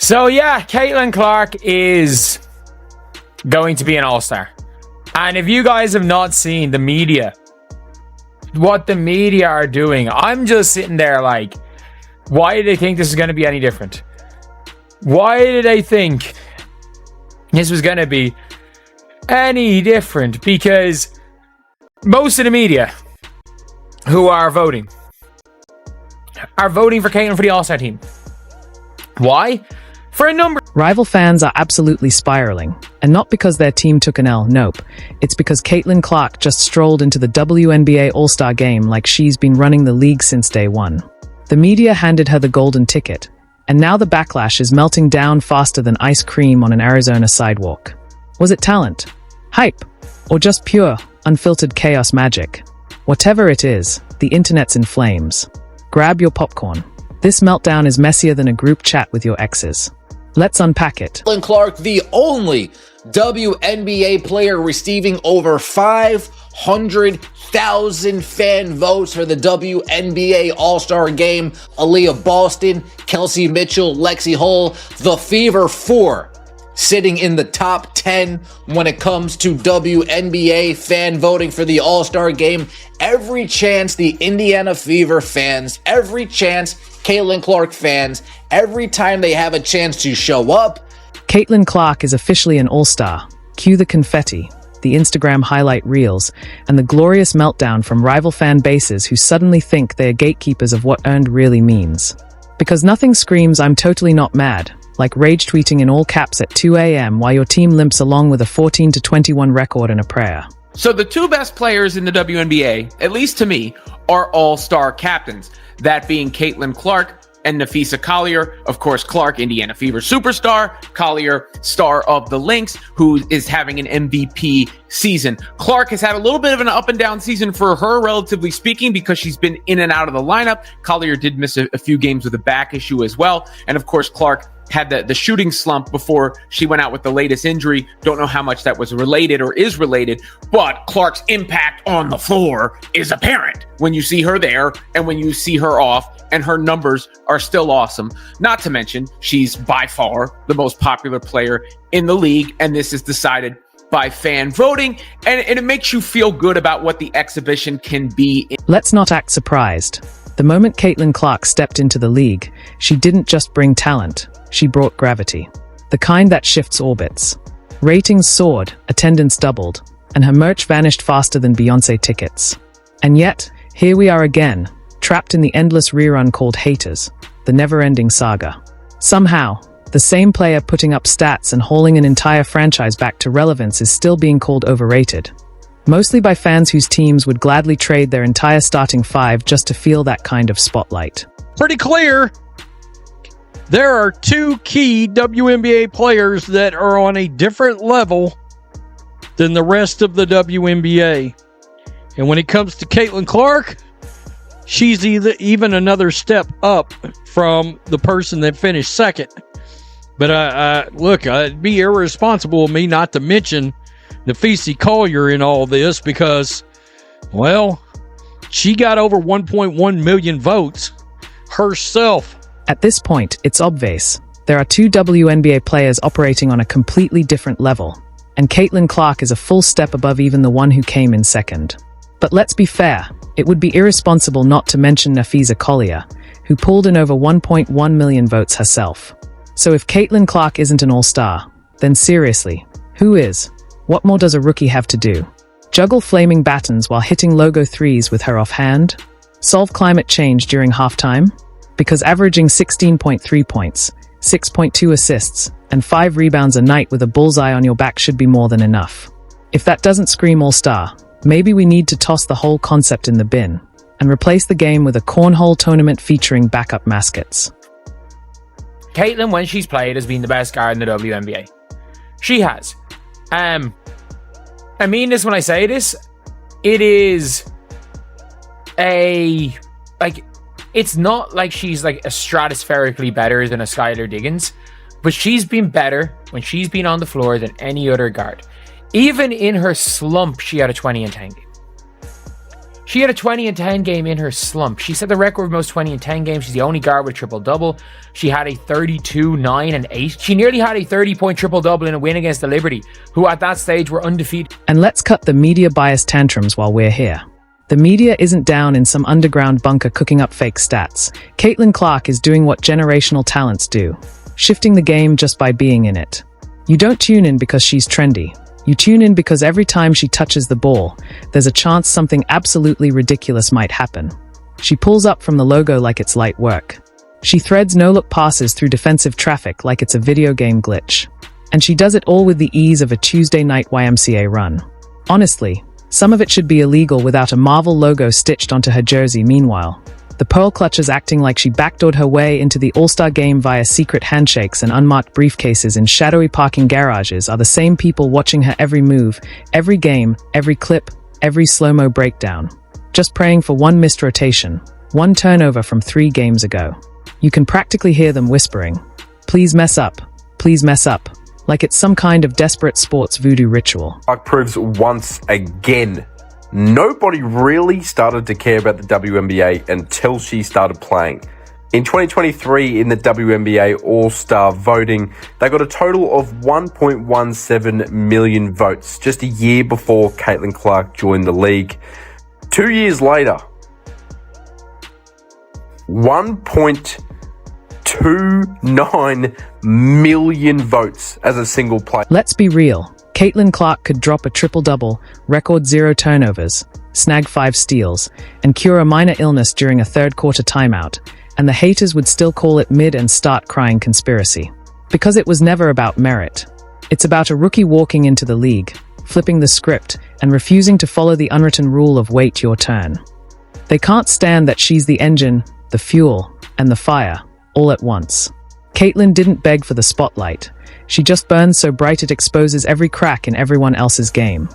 So yeah, Caitlin Clark is going to be an all-star. And if you guys have not seen the media, what the media are doing, I'm just sitting there like, why do they think this is going to be any different? Why did they think this was going to be any different? Because most of the media who are voting for Caitlin for the All-Star team. Why? For a number. Rival fans are absolutely spiraling, and not because their team took an L, nope. It's because Caitlin Clark just strolled into the WNBA All-Star Game like she's been running the league since day one. The media handed her the golden ticket, and now the backlash is melting down faster than ice cream on an Arizona sidewalk. Was it talent, hype, or just pure, unfiltered chaos magic? Whatever it is, the internet's in flames. Grab your popcorn. This meltdown is messier than a group chat with your exes. Let's unpack it. Caitlin Clark, the only WNBA player receiving over 500,000 fan votes for the WNBA All-Star Game. Aaliyah Boston, Kelsey Mitchell, Lexi Hull, the Fever 4, sitting in the top 10 when it comes to WNBA fan voting for the All-Star Game. Every chance the Indiana Fever fans, every chance Caitlin Clark fans, every time they have a chance to show up. Caitlin Clark is officially an all-star. Cue the confetti, the Instagram highlight reels, and the glorious meltdown from rival fan bases who suddenly think they are gatekeepers of what earned really means. Because nothing screams "I'm totally not mad" like rage tweeting in all caps at 2 a.m. while your team limps along with a 14-21 record and a prayer. So the two best players in the WNBA, at least to me, are all-star captains. That being Caitlin Clark and Napheesa Collier. Of course, Clark, Indiana Fever superstar. Collier, star of the Lynx, who is having an MVP season. Clark has had a little bit of an up and down season for her, relatively speaking, because she's been in and out of the lineup. Collier did miss a few games with a back issue as well. And of course, Clark had the shooting slump before she went out with the latest injury. Don't know how much that was related or is related, but Clark's impact on the floor is apparent when you see her there and when you see her off, and her numbers are still awesome. Not to mention, she's by far the most popular player in the league, and this is decided by fan voting, and it makes you feel good about what the exhibition can be. Let's not act surprised. The moment Caitlin Clark stepped into the league, she didn't just bring talent. She brought gravity, the kind that shifts orbits. Ratings soared, attendance doubled, and her merch vanished faster than Beyoncé tickets. And yet, here we are again, trapped in the endless rerun called Haters, the never-ending saga. Somehow, the same player putting up stats and hauling an entire franchise back to relevance is still being called overrated. Mostly by fans whose teams would gladly trade their entire starting five just to feel that kind of spotlight. Pretty clear. There are two key WNBA players that are on a different level than the rest of the WNBA. And when it comes to Caitlin Clark, she's even another step up from the person that finished second. But look, it'd be irresponsible of me not to mention Napheesa Collier in all this because, well, she got over 1.1 million votes herself. At this point, it's obvious. There are two WNBA players operating on a completely different level, and Caitlin Clark is a full step above even the one who came in second. But let's be fair, it would be irresponsible not to mention Napheesa Collier, who pulled in over 1.1 million votes herself. So if Caitlin Clark isn't an all-star, then seriously, who is? What more does a rookie have to do? Juggle flaming batons while hitting logo threes with her offhand? Solve climate change during halftime? Because averaging 16.3 points, 6.2 assists, and 5 rebounds a night with a bullseye on your back should be more than enough. If that doesn't scream all-star, maybe we need to toss the whole concept in the bin and replace the game with a cornhole tournament featuring backup mascots. Caitlin, when she's played, has been the best guard in the WNBA. She has. I mean this when I say this. It is it's not like she's like a stratospherically better than a Skylar Diggins, but she's been better when she's been on the floor than any other guard. Even in her slump, she had a 20 and 10 game. She had a 20 and 10 game in her slump. She set the record of most 20 and 10 games. She's the only guard with triple-double. She had a 32, 9, and 8. She nearly had a 30-point triple-double in a win against the Liberty, who at that stage were undefeated. And let's cut the media bias tantrums while we're here. The media isn't down in some underground bunker cooking up fake stats. Caitlin Clark is doing what generational talents do, shifting the game just by being in it. You don't tune in because she's trendy. You tune in because every time she touches the ball, there's a chance something absolutely ridiculous might happen. She pulls up from the logo like it's light work. She threads no-look passes through defensive traffic like it's a video game glitch. And she does it all with the ease of a Tuesday night YMCA run. Honestly, some of it should be illegal without a Marvel logo stitched onto her jersey. Meanwhile, the pearl clutchers acting like she backdoored her way into the All-Star Game via secret handshakes and unmarked briefcases in shadowy parking garages are the same people watching her every move, every game, every clip, every slow-mo breakdown. Just praying for one missed rotation, one turnover from 3 games ago. You can practically hear them whispering, "Please mess up, please mess up," like it's some kind of desperate sports voodoo ritual. Clark proves once again, nobody really started to care about the WNBA until she started playing. In 2023, in the WNBA All-Star voting, they got a total of 1.17 million votes, just a year before Caitlin Clark joined the league. 2 years later, 1.29 million votes as a single player. Let's be real. Caitlin Clark could drop a triple-double, record 0 turnovers, snag 5 steals, and cure a minor illness during a third-quarter timeout, and the haters would still call it mid and start crying conspiracy. Because it was never about merit. It's about a rookie walking into the league, flipping the script, and refusing to follow the unwritten rule of wait your turn. They can't stand that she's the engine, the fuel, and the fire, all at once. Caitlin didn't beg for the spotlight. She just burns so bright it exposes every crack in everyone else's game.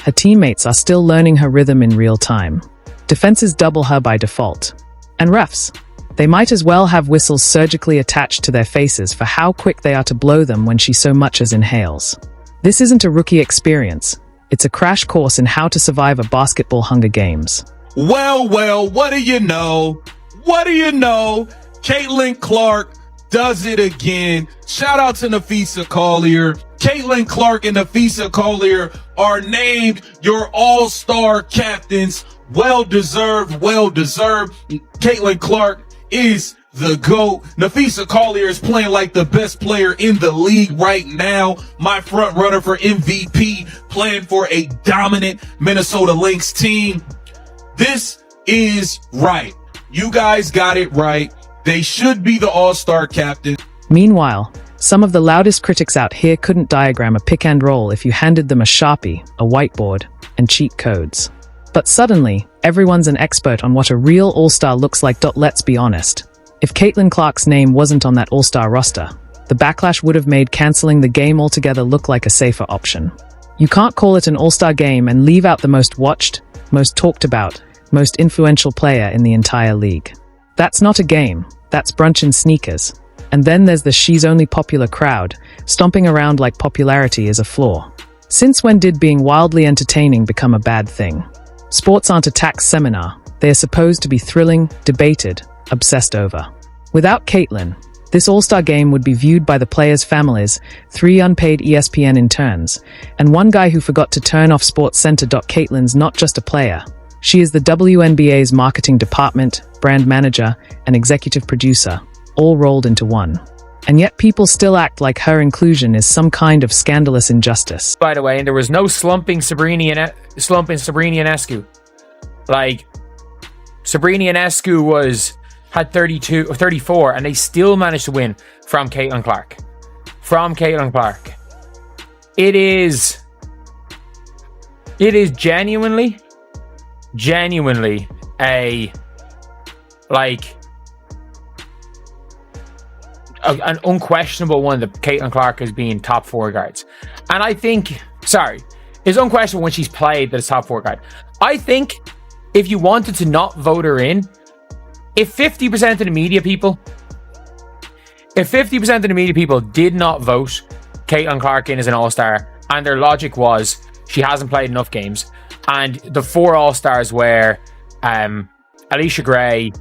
Her teammates are still learning her rhythm in real time. Defenses double her by default. And refs, they might as well have whistles surgically attached to their faces for how quick they are to blow them when she so much as inhales. This isn't a rookie experience. It's a crash course in how to survive a basketball Hunger Games. Well, what do you know? What do you know? Caitlin Clark does it again. Shout out to Nafisa Collier. Caitlin Clark and Nafisa Collier are named your all-star captains. Well deserved, well deserved. Caitlin Clark is the GOAT. Nafisa Collier is playing like the best player in the league right now. My front runner for MVP, playing for a dominant Minnesota Lynx team. This is right. You guys got it right. They should be the all-star captain. Meanwhile, some of the loudest critics out here couldn't diagram a pick and roll if you handed them a Sharpie, a whiteboard, and cheat codes. But suddenly, everyone's an expert on what a real all-star looks like. Let's be honest. If Caitlin Clark's name wasn't on that all-star roster, the backlash would have made canceling the game altogether look like a safer option. You can't call it an all-star game and leave out the most watched, most talked about, most influential player in the entire league. That's not a game. That's brunch and sneakers. And then there's the she's only popular crowd, stomping around like popularity is a flaw. Since when did being wildly entertaining become a bad thing? Sports aren't a tax seminar. They are supposed to be thrilling, debated, obsessed over. Without Caitlin, this all-star game would be viewed by the players' families, 3 unpaid ESPN interns, and one guy who forgot to turn off SportsCenter. Caitlin's not just a player. She is the WNBA's marketing department, brand manager, and executive producer, all rolled into one. And yet people still act like her inclusion is some kind of scandalous injustice. By the way, and there was no slumping Sabrina Ionescu. Like, Sabrina Ionescu had 32 or 34, and they still managed to win from Caitlin Clark. It is genuinely an unquestionable one that Caitlin Clark is being top 4 guards. And I think, it's unquestionable when she's played that it's top 4 guard. I think if you wanted to not vote her in, if 50% of the media people did not vote Caitlin Clark in as an all-star, and their logic was she hasn't played enough games, and the 4 all-stars were Alicia Gray.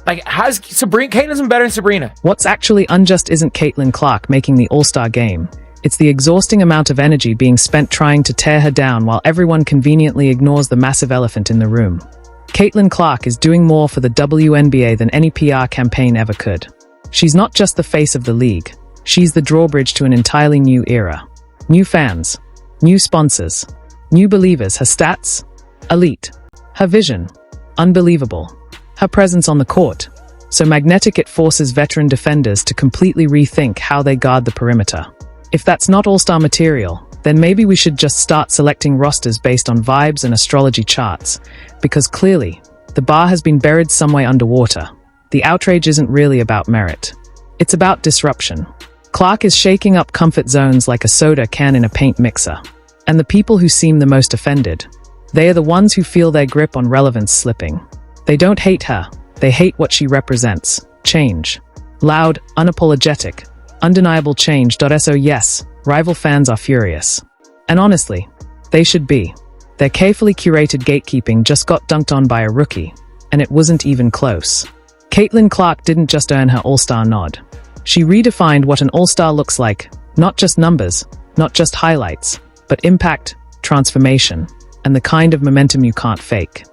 Like, has Sabrina, Caitlyn's been better than Sabrina. What's actually unjust isn't Caitlin Clark making the All-Star game. It's the exhausting amount of energy being spent trying to tear her down while everyone conveniently ignores the massive elephant in the room. Caitlin Clark is doing more for the WNBA than any PR campaign ever could. She's not just the face of the league. She's the drawbridge to an entirely new era. New fans, new sponsors, new believers. Her stats? Elite. Her vision? Unbelievable. Her presence on the court? So magnetic it forces veteran defenders to completely rethink how they guard the perimeter. If that's not all-star material, then maybe we should just start selecting rosters based on vibes and astrology charts, because clearly, the bar has been buried somewhere underwater. The outrage isn't really about merit. It's about disruption. Clark is shaking up comfort zones like a soda can in a paint mixer. And the people who seem the most offended, they are the ones who feel their grip on relevance slipping. They don't hate her, they hate what she represents. Change. Loud, unapologetic, undeniable change. So yes, rival fans are furious. And honestly, they should be. Their carefully curated gatekeeping just got dunked on by a rookie, and it wasn't even close. Caitlin Clark didn't just earn her All-Star nod. She redefined what an All-Star looks like, not just numbers, not just highlights, but impact, transformation, and the kind of momentum you can't fake.